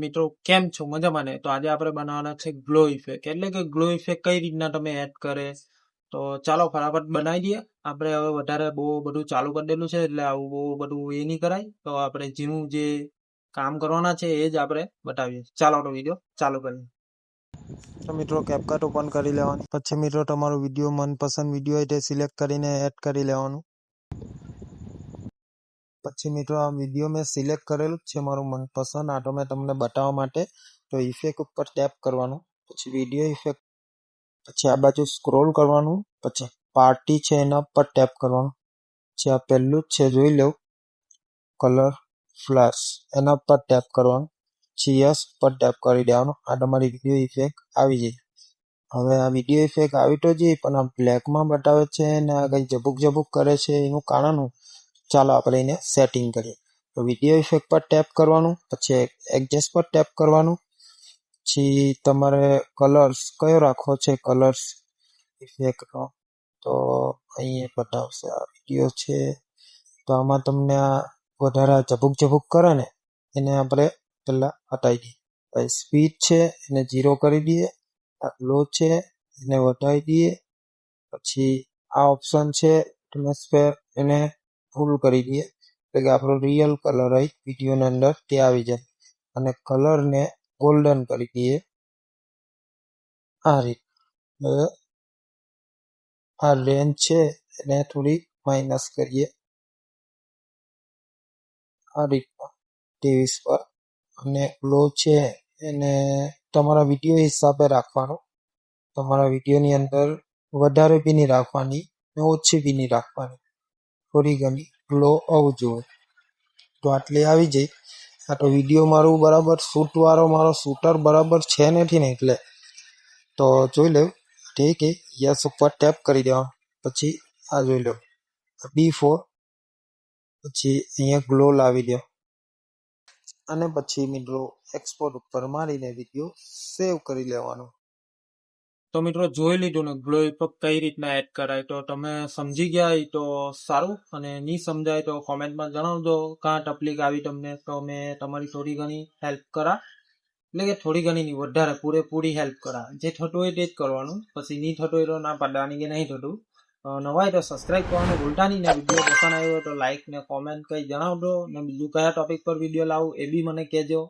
મિત્રો કેમ છો મજામાં ને? તો આજે આપણે બનાવવાના છે ગ્લો ઇફેક્ટ. એટલે કે ગ્લો ઇફેક્ટ કઈ રીતના તમે એડ કરે, તો ચાલો ફટાફટ બનાવી દઈએ. આપણે હવે વધારે બહુ બધું ચાલુ કરી દેલું છે એટલે આવું બહુ બધું એ નહીં કરાય. તો આપણે જેનું જે કામ કરવાના છે એ જ આપણે બતાવીએ. ચાલો તો વિડીયો ચાલુ કરીએ. તો મિત્રો કેપકટ ઓપન કરી લેવાનું. પછી મિત્રો તમારો વિડીયો મનપસંદ વિડીયો હોય તે સિલેક્ટ કરીને એડ કરી લેવાનું. પછી મિત્રો આ વિડીયો મેં સિલેક્ટ કરેલું છે મારું મનપસંદ. આ તો મેં તમને બતાવવા માટે. તો ઇફેક્ટ ઉપર ટેપ કરવાનું. પછી વિડીયો ઇફેક્ટ, પછી આ બાજુ સ્ક્રોલ કરવાનું. પછી પાર્ટી છે એના પર ટેપ કરવાનું. પછી આ પહેલું જ છે જોઈ લો, કલર ફ્લેશ, એના પર ટેપ કરવાનું. પછી યસ પર ટેપ કરી દેવાનું. આ તમારી વિડીયો ઇફેક્ટ આવી જાય. હવે આ વિડીયો ઇફેક્ટ આવી તો જઈએ, પણ આ બ્લેકમાં બતાવે છે ને આ કંઈ ઝબુક ઝબુક કરે છે, એનું કારણ શું? ચાલો આપણે એને સેટિંગ કરીએ. તો વિડીયો ઇફેક્ટ પર ટેપ કરવાનું. પછી એડજસ્ટ પર ટેપ કરવાનું. પછી તમારે કલર્સ કયો રાખવો છે, કલર્સ ઇફેક્ટનો, તો અહીં બતાવશે આ વિડીયો છે. તો આમાં તમને આ વધારે ઝબુક ઝબુક કરે ને એને આપણે પહેલાં હટાવી દઈએ. પછી સ્પીડ છે એને 0 કરી દઈએ. આ ગ્લો છે એને વધારી દઈએ. પછી આ ઓપ્શન છે ટ્રાન્સફર, એને ફૂલ કરી દઈએ. એટલે કે આપણો રિયલ કલર હોય વિડીયોની અંદર તે આવી જાય. અને કલરને ગોલ્ડન કરી દઈએ આ રીત. હવે આ રેન્જ છે એને થોડી માઇનસ કરીએ આ રીતના 23 પર. અને ગ્લો છે એને તમારા વિડીયો હિસાબે રાખવાનો. તમારા વિડીયોની અંદર વધારે બી નહીં રાખવાની ને ઓછી બી નહીં રાખવાની, થોડી ઘણી ગ્લો આવવું જોઈએ. તો આટલી આવી જાય. આ તો વિડીયો મારું બરાબર શૂટવાળો મારો શૂટર બરાબર છે નથી ને એટલે તો જોઈ લો. ઠીક છે, યસ ઉપર ટેપ કરી દેવાનું. પછી આ જોઈ લો B4. પછી અહીંયા ગ્લો લાવી દો. અને પછી મિત્રો એક્સપોર્ટ ઉપર મારીને વિડીયો સેવ કરી લેવાનો. તો મિત્રો જોઈ લીધું ને ગ્લો ઇફેક્ટ કઈ રીતના એડ કરાય. તો તમે સમજી ગયા હોય તો સારું, અને નહીં સમજાય તો કોમેન્ટમાં જણાવજો કાં તકલીફ આવી તમને, તો મેં તમારી થોડી ઘણી હેલ્પ કરા. એટલે કે થોડી ઘણી નહીં, વધારે પૂરેપૂરી હેલ્પ કરા. જે થતું હોય તે જ કરવાનું. પછી નહીં થતું હોય તો ના પાડવાની કે નહીં થતું. નવા હોય તો સબસ્ક્રાઈબ કરવાનું ભૂલતા નહીં. ને વિડીયો પસંદ આવ્યો હોય તો લાઈક ને કોમેન્ટ કંઈ જણાવજો. ને બીજું કયા ટોપિક પર વિડીયો લાવું એ બી મને કહેજો.